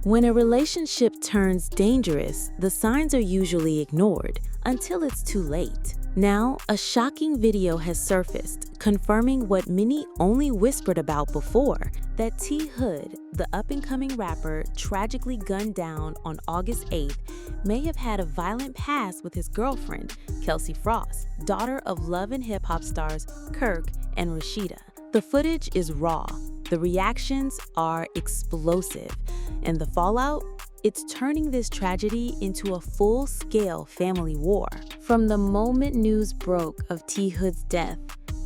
When a relationship turns dangerous, the signs are usually ignored until it's too late. Now, a shocking video has surfaced, confirming what many only whispered about before, that T. Hood, the up-and-coming rapper tragically gunned down on August 8th, may have had a violent past with his girlfriend, Kelsey Frost, daughter of love and hip-hop stars Kirk and Rasheeda. The footage is raw, the reactions are explosive, and the fallout? It's turning this tragedy into a full-scale family war. From the moment news broke of T. Hood's death,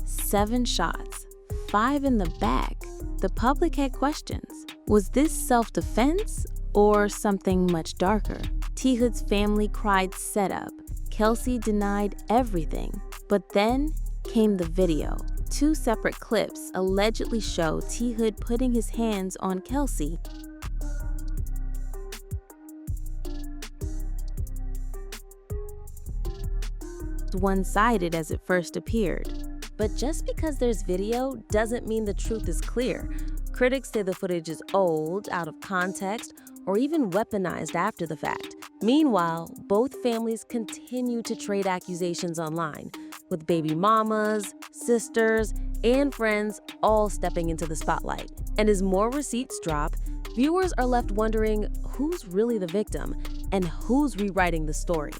7 shots, 5 in the back, the public had questions. Was this self-defense or something much darker? T. Hood's family cried setup. Kelsey denied everything. But then came the video. 2 separate clips allegedly show T. Hood putting his hands on Kelsey. One-sided as it first appeared. But just because there's video doesn't mean the truth is clear. Critics say the footage is old, out of context, or even weaponized after the fact. Meanwhile, both families continue to trade accusations online, with baby mamas, sisters, and friends all stepping into the spotlight. And as more receipts drop, viewers are left wondering who's really the victim and who's rewriting the story.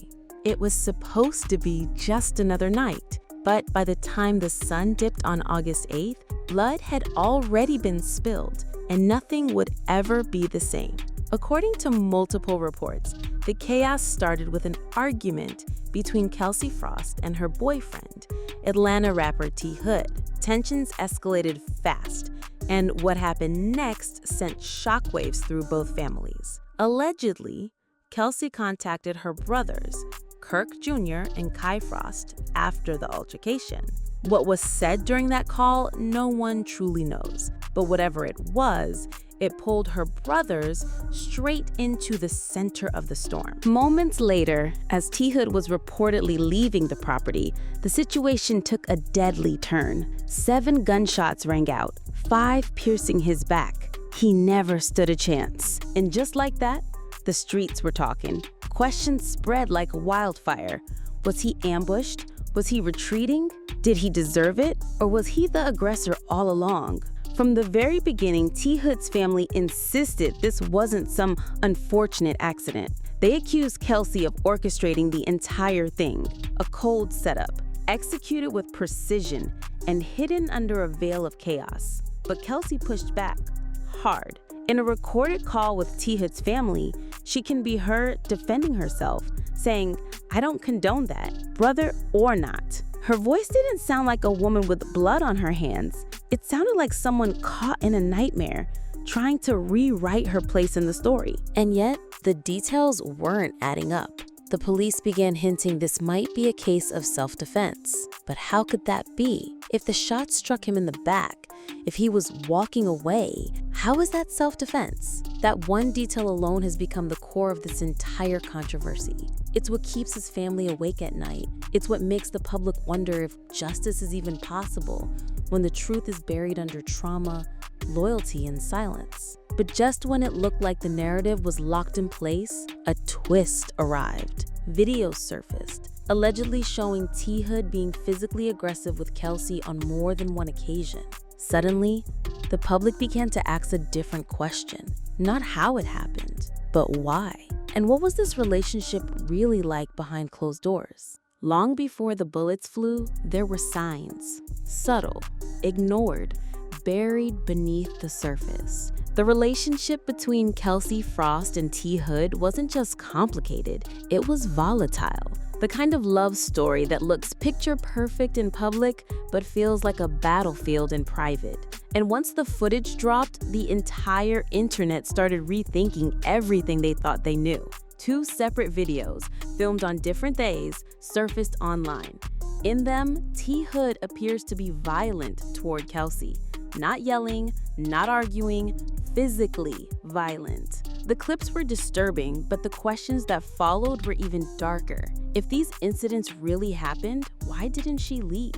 It was supposed to be just another night, but by the time the sun dipped on August 8th, blood had already been spilled, and nothing would ever be the same. According to multiple reports, the chaos started with an argument between Kelsey Frost and her boyfriend, Atlanta rapper T. Hood. Tensions escalated fast, and what happened next sent shockwaves through both families. Allegedly, Kelsey contacted her brothers, Kirk Jr. and Kai Frost, after the altercation. What was said during that call, no one truly knows. But whatever it was, it pulled her brothers straight into the center of the storm. Moments later, as T. Hood was reportedly leaving the property, the situation took a deadly turn. 7 gunshots rang out, 5 piercing his back. He never stood a chance. And just like that, the streets were talking. Questions spread like wildfire. Was he ambushed? Was he retreating? Did he deserve it? Or was he the aggressor all along? From the very beginning, T. Hood's family insisted this wasn't some unfortunate accident. They accused Kelsey of orchestrating the entire thing, a cold setup, executed with precision and hidden under a veil of chaos. But Kelsey pushed back, hard. In a recorded call with T. Hood's family, she can be heard defending herself, saying, "I don't condone that, brother or not." Her voice didn't sound like a woman with blood on her hands. It sounded like someone caught in a nightmare, trying to rewrite her place in the story. And yet, the details weren't adding up. The police began hinting this might be a case of self-defense. But how could that be? If the shot struck him in the back, if he was walking away, how is that self-defense? That one detail alone has become the core of this entire controversy. It's what keeps his family awake at night. It's what makes the public wonder if justice is even possible when the truth is buried under trauma, loyalty, and silence. But just when it looked like the narrative was locked in place, a twist arrived. Videos surfaced, allegedly showing T. Hood being physically aggressive with Kelsey on more than one occasion. Suddenly, the public began to ask a different question. Not how it happened, but why? And what was this relationship really like behind closed doors? Long before the bullets flew, there were signs. Subtle, ignored, buried beneath the surface. The relationship between Kelsey Frost and T. Hood wasn't just complicated, it was volatile. The kind of love story that looks picture perfect in public, but feels like a battlefield in private. And once the footage dropped, the entire internet started rethinking everything they thought they knew. 2 separate videos, filmed on different days, surfaced online. In them, T. Hood appears to be violent toward Kelsey. Not yelling, not arguing, physically violent. The clips were disturbing, but the questions that followed were even darker. If these incidents really happened, why didn't she leave?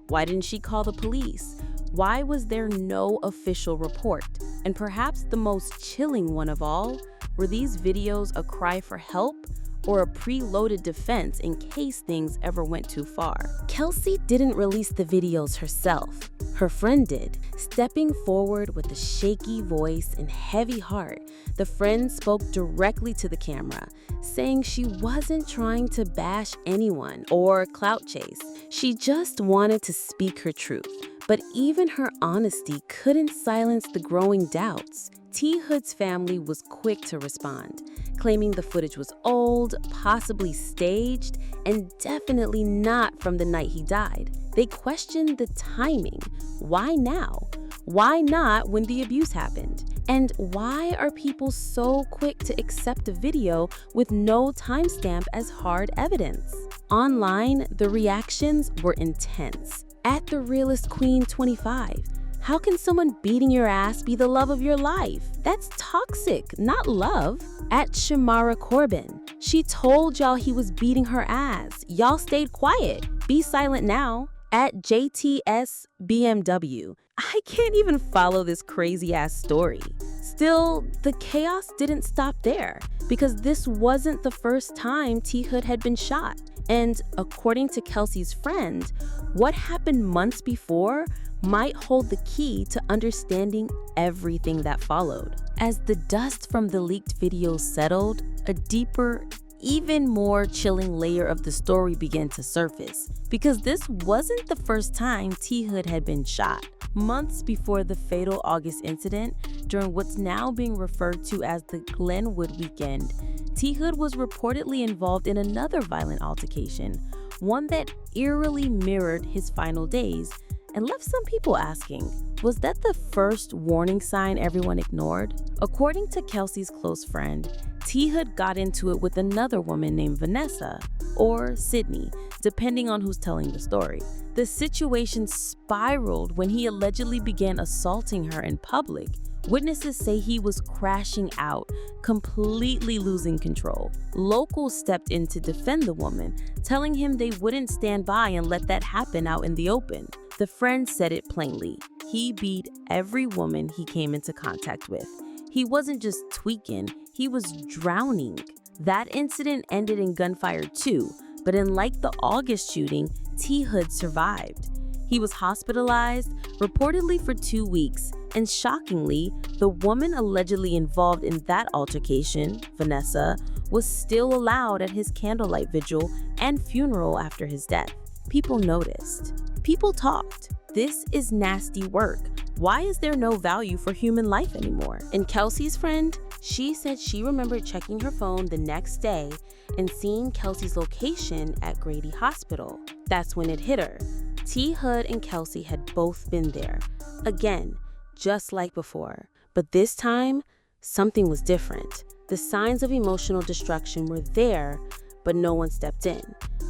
Why didn't she call the police? Why was there no official report? And perhaps the most chilling one of all, Were these videos a cry for help or a preloaded defense in case things ever went too far? Kelsey didn't release the videos herself. Her friend did. Stepping forward with a shaky voice and heavy heart, the friend spoke directly to the camera, saying she wasn't trying to bash anyone or clout chase. She just wanted to speak her truth. But even her honesty couldn't silence the growing doubts. T. Hood's family was quick to respond, claiming the footage was old, possibly staged, and definitely not from the night he died. They questioned the timing. Why now? Why not when the abuse happened? And why are people so quick to accept a video with no timestamp as hard evidence? Online, the reactions were intense. At The Realest Queen 25, how can someone beating your ass be the love of your life? That's toxic, not love. At Shamara Corbin, she told y'all he was beating her ass. Y'all stayed quiet. Be silent now. At JTS BMW, I can't even follow this crazy ass story. Still, the chaos didn't stop there because this wasn't the first time T. Hood had been shot. And according to Kelsey's friend, what happened months before might hold the key to understanding everything that followed. As the dust from the leaked videos settled, a deeper, even more chilling layer of the story began to surface. Because this wasn't the first time T. Hood had been shot. Months before the fatal August incident, during what's now being referred to as the Glenwood weekend, T. Hood was reportedly involved in another violent altercation, one that eerily mirrored his final days and left some people asking, was that the first warning sign everyone ignored? According to Kelsey's close friend, T. Hood got into it with another woman named Vanessa, or Sydney, depending on who's telling the story. The situation spiraled when he allegedly began assaulting her in public. Witnesses say he was crashing out, completely losing control. Locals stepped in to defend the woman, telling him they wouldn't stand by and let that happen out in the open. The friend said it plainly. He beat every woman he came into contact with. He wasn't just tweaking, he was drowning. That incident ended in gunfire too, but unlike the August shooting, T. Hood survived. He was hospitalized, reportedly for 2 weeks, and shockingly, the woman allegedly involved in that altercation, Vanessa, was still allowed at his candlelight vigil and funeral after his death. People noticed. People talked. This is nasty work. Why is there no value for human life anymore? And Kelsey's friend, she said she remembered checking her phone the next day and seeing Kelsey's location at Grady Hospital. That's when it hit her. T. Hood and Kelsey had both been there. Again, just like before. But this time, something was different. The signs of emotional destruction were there, but no one stepped in.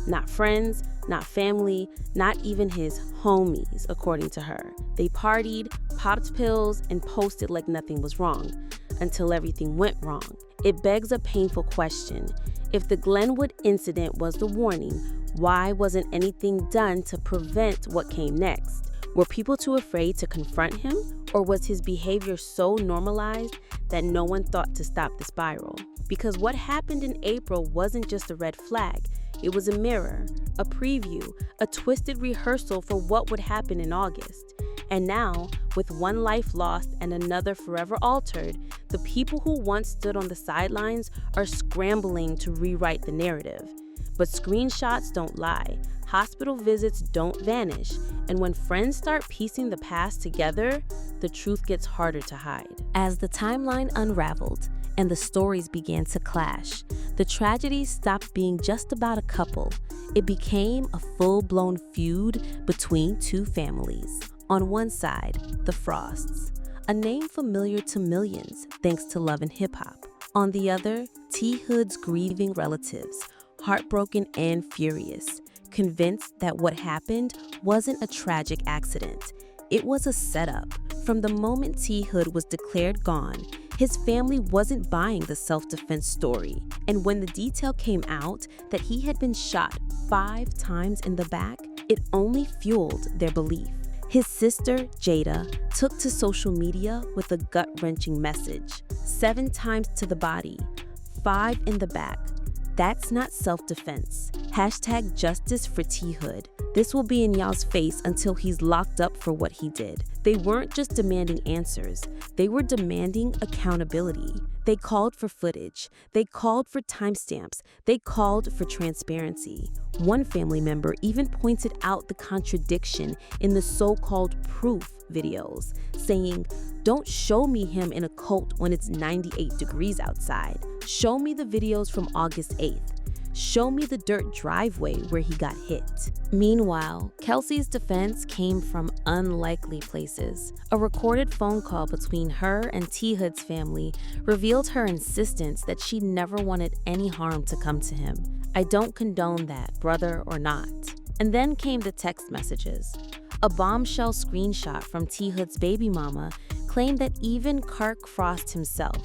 Not friends, not family, not even his homies, according to her. They partied, popped pills, and posted like nothing was wrong, until everything went wrong. It begs a painful question. If the Glenwood incident was the warning, why wasn't anything done to prevent what came next? Were people too afraid to confront him? Or was his behavior so normalized that no one thought to stop the spiral? Because what happened in April wasn't just a red flag. It was a mirror, a preview, a twisted rehearsal for what would happen in August. And now, with one life lost and another forever altered, the people who once stood on the sidelines are scrambling to rewrite the narrative. But screenshots don't lie, hospital visits don't vanish, and when friends start piecing the past together, the truth gets harder to hide. As the timeline unraveled and the stories began to clash, the tragedy stopped being just about a couple. It became a full-blown feud between two families. On one side, the Frosts, a name familiar to millions thanks to Love and Hip Hop. On the other, T. Hood's grieving relatives, heartbroken and furious, convinced that what happened wasn't a tragic accident. It was a setup. From the moment T. Hood was declared gone, his family wasn't buying the self-defense story. And when the detail came out that he had been shot 5 times in the back, it only fueled their belief. His sister, Jada, took to social media with a gut-wrenching message. 7 times to the body, 5 in the back. That's not self-defense. Hashtag justice for T Hood. This will be in y'all's face until he's locked up for what he did. They weren't just demanding answers. They were demanding accountability. They called for footage. They called for timestamps. They called for transparency. One family member even pointed out the contradiction in the so-called proof videos, saying, "Don't show me him in a coat when it's 98 degrees outside. Show me the videos from August 8th. Show me the dirt driveway where he got hit." Meanwhile, Kelsey's defense came from unlikely places. A recorded phone call between her and T Hood's family revealed her insistence that she never wanted any harm to come to him. "I don't condone that, brother or not." And then came the text messages. A bombshell screenshot from T Hood's baby mama claimed that even Kirk Frost himself,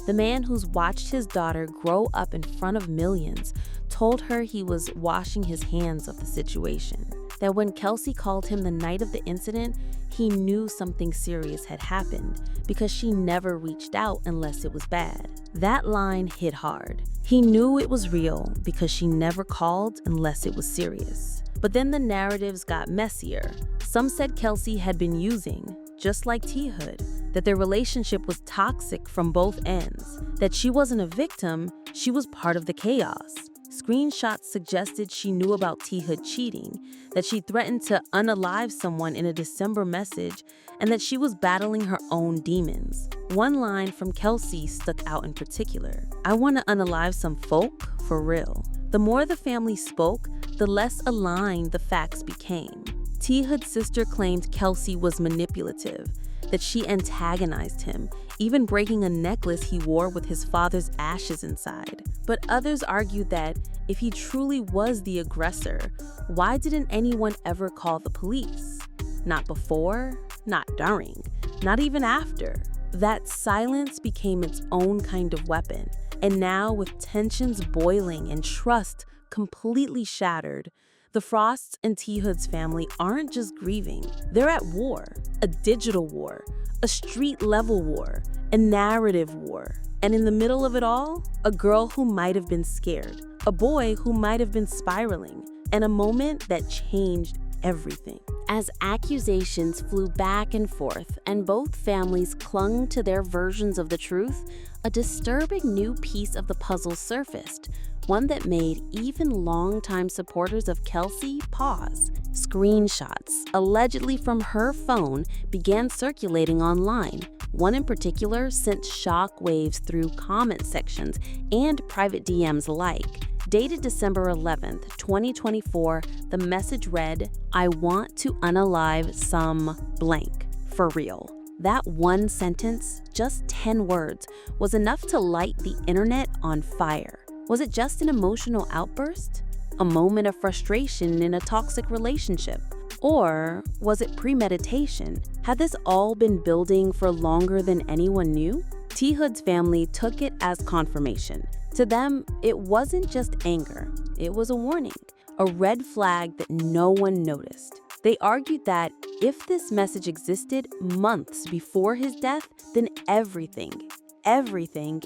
the man who's watched his daughter grow up in front of millions, told her he was washing his hands of the situation. That when Kelsey called him the night of the incident, he knew something serious had happened because she never reached out unless it was bad. That line hit hard. He knew it was real because she never called unless it was serious. But then the narratives got messier. Some said Kelsey had been using, just like T Hood, that their relationship was toxic from both ends, that she wasn't a victim, she was part of the chaos. Screenshots suggested she knew about T Hood cheating, that she threatened to unalive someone in a December message, and that she was battling her own demons. One line from Kelsey stuck out in particular: "I want to unalive some folk for real." The more the family spoke, the less aligned the facts became. T Hood's sister claimed Kelsey was manipulative, that she antagonized him, even breaking a necklace he wore with his father's ashes inside. But others argued that if he truly was the aggressor, why didn't anyone ever call the police? Not before, not during, not even after. That silence became its own kind of weapon. And now, with tensions boiling and trust completely shattered, the Frosts and T Hood's family aren't just grieving. They're at war, a digital war, a street-level war, a narrative war. And in the middle of it all, a girl who might have been scared, a boy who might have been spiraling, and a moment that changed everything. As accusations flew back and forth and both families clung to their versions of the truth, a disturbing new piece of the puzzle surfaced, one that made even longtime supporters of Kelsey pause. Screenshots, allegedly from her phone, began circulating online. One in particular sent shockwaves through comment sections and private DMs alike. Dated December 11th, 2024, the message read, "I want to unalive some blank, for real." That one sentence, just 10 words, was enough to light the internet on fire. Was it just an emotional outburst? A moment of frustration in a toxic relationship? Or was it premeditation? Had this all been building for longer than anyone knew? T Hood's family took it as confirmation. To them, it wasn't just anger, it was a warning, a red flag that no one noticed. They argued that if this message existed months before his death, then everything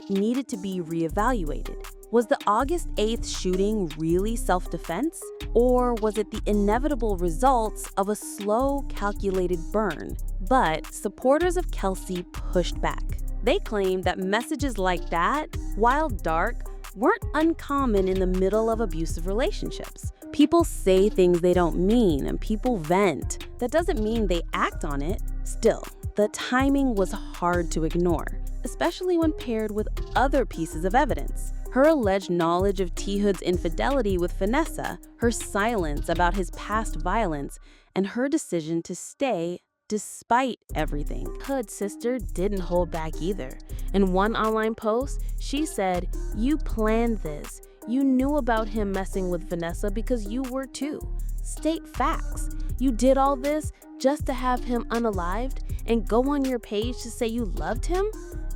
needed to be reevaluated. Was the August 8th shooting really self-defense? Or was it the inevitable results of a slow, calculated burn? But supporters of Kelsey pushed back. They claimed that messages like that, while dark, weren't uncommon in the middle of abusive relationships. People say things they don't mean and people vent. That doesn't mean they act on it. Still, the timing was hard to ignore, especially when paired with other pieces of evidence. Her alleged knowledge of T Hood's infidelity with Vanessa, her silence about his past violence, and her decision to stay despite everything. Hood's sister didn't hold back either. In one online post, she said, "You planned this. You knew about him messing with Vanessa because you were too. State facts. You did all this just to have him unalived and go on your page to say you loved him?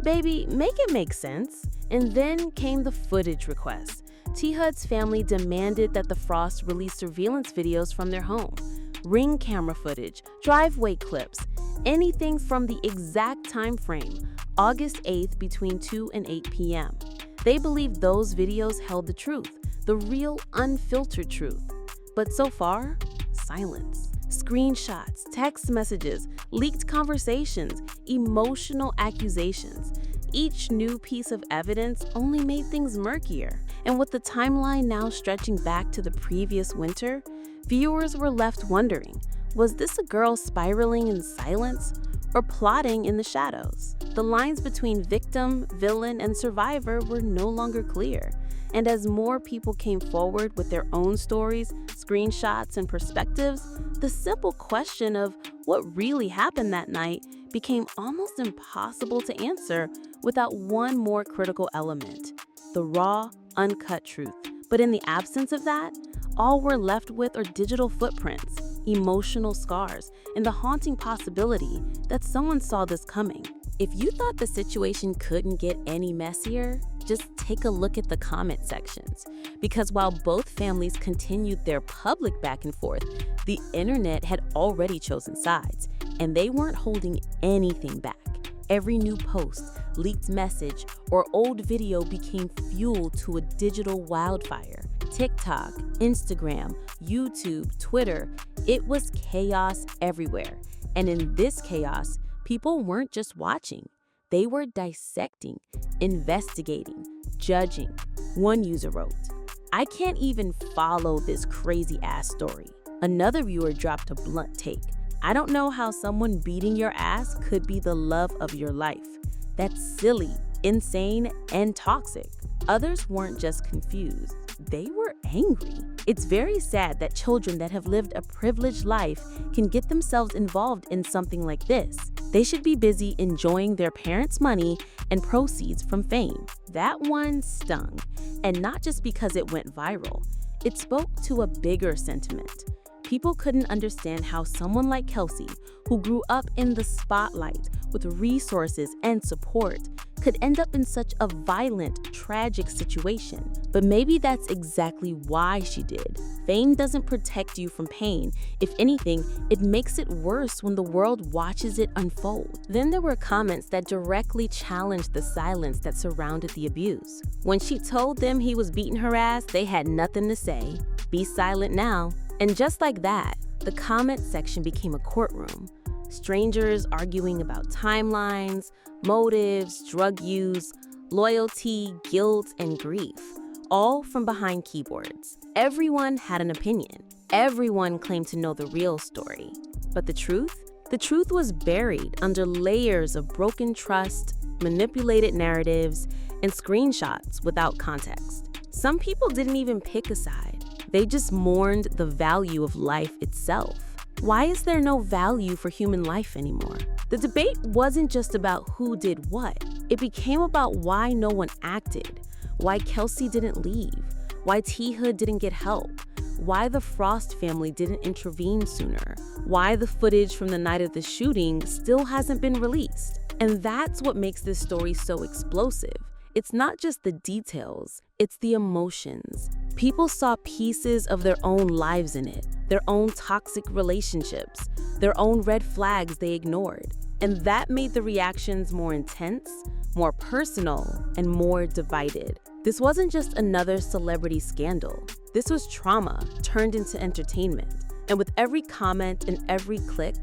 Baby, make it make sense." And then came the footage request. T Hood's family demanded that the Frosts release surveillance videos from their home. Ring camera footage, driveway clips, anything from the exact time frame, August 8th between 2 and 8 p.m. They believed those videos held the truth, the real unfiltered truth. But so far, silence. Screenshots, text messages, leaked conversations, emotional accusations. Each new piece of evidence only made things murkier. And with the timeline now stretching back to the previous winter, viewers were left wondering, was this a girl spiraling in silence or plotting in the shadows? The lines between victim, villain, and survivor were no longer clear. And as more people came forward with their own stories, screenshots, and perspectives, the simple question of what really happened that night became almost impossible to answer without one more critical element: the raw, uncut truth. But in the absence of that, all we're left with are digital footprints, emotional scars, and the haunting possibility that someone saw this coming. If you thought the situation couldn't get any messier, just take a look at the comment sections. Because while both families continued their public back and forth, the internet had already chosen sides, and they weren't holding anything back. Every new post, leaked message, or old video became fuel to a digital wildfire. TikTok, Instagram, YouTube, Twitter, it was chaos everywhere. And in this chaos, people weren't just watching, they were dissecting, investigating, judging. One user wrote, "I can't even follow this crazy-ass story." Another viewer dropped a blunt take, "I don't know how someone beating your ass could be the love of your life. That's silly, insane, and toxic." Others weren't just confused, they were angry. It's very sad that children that have lived a privileged life can get themselves involved in something like this. They should be busy enjoying their parents' money and proceeds from fame. That one stung, and not just because it went viral. It spoke to a bigger sentiment. People couldn't understand how someone like Kelsey, who grew up in the spotlight with resources and support, could end up in such a violent, tragic situation. But maybe that's exactly why she did. Fame doesn't protect you from pain. If anything, it makes it worse when the world watches it unfold. Then there were comments that directly challenged the silence that surrounded the abuse. When she told them he was beating her ass, they had nothing to say. Be silent now. And just like that, the comment section became a courtroom. Strangers arguing about timelines, motives, drug use, loyalty, guilt, and grief, all from behind keyboards. Everyone had an opinion. Everyone claimed to know the real story. But the truth? The truth was buried under layers of broken trust, manipulated narratives, and screenshots without context. Some people didn't even pick a side. They just mourned the value of life itself. Why is there no value for human life anymore? The debate wasn't just about who did what. It became about why no one acted, why Kelsey didn't leave, why T Hood didn't get help, why the Frost family didn't intervene sooner, why the footage from the night of the shooting still hasn't been released. And that's what makes this story so explosive. It's not just the details, it's the emotions. People saw pieces of their own lives in it, their own toxic relationships, their own red flags they ignored. And that made the reactions more intense, more personal, and more divided. This wasn't just another celebrity scandal. This was trauma turned into entertainment. And with every comment and every click,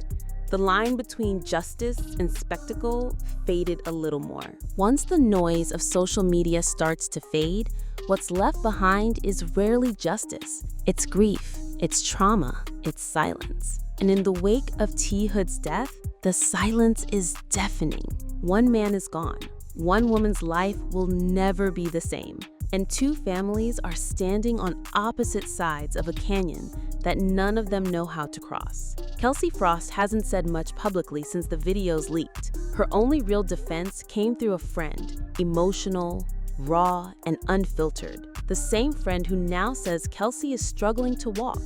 the line between justice and spectacle faded a little more. Once the noise of social media starts to fade, what's left behind is rarely justice. It's grief, it's trauma, it's silence. And in the wake of T Hood's death, the silence is deafening. One man is gone. One woman's life will never be the same. And two families are standing on opposite sides of a canyon that none of them know how to cross. Kelsey Frost hasn't said much publicly since the videos leaked. Her only real defense came through a friend, emotional, raw, and unfiltered. The same friend who now says Kelsey is struggling to walk,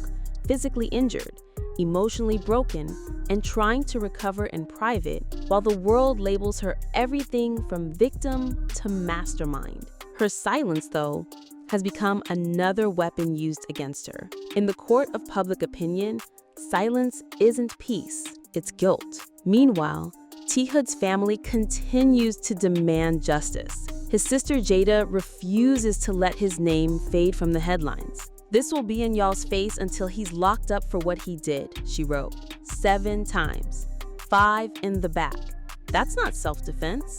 physically injured, emotionally broken, and trying to recover in private, while the world labels her everything from victim to mastermind. Her silence, though, has become another weapon used against her. In the court of public opinion, Silence isn't peace, it's guilt. Meanwhile, T. Hood's family continues to demand justice. His sister Jada refuses to let his name fade from the headlines. "This will be in y'all's face until he's locked up for what he did," she wrote. 7 times. 5 in the back. That's not self-defense.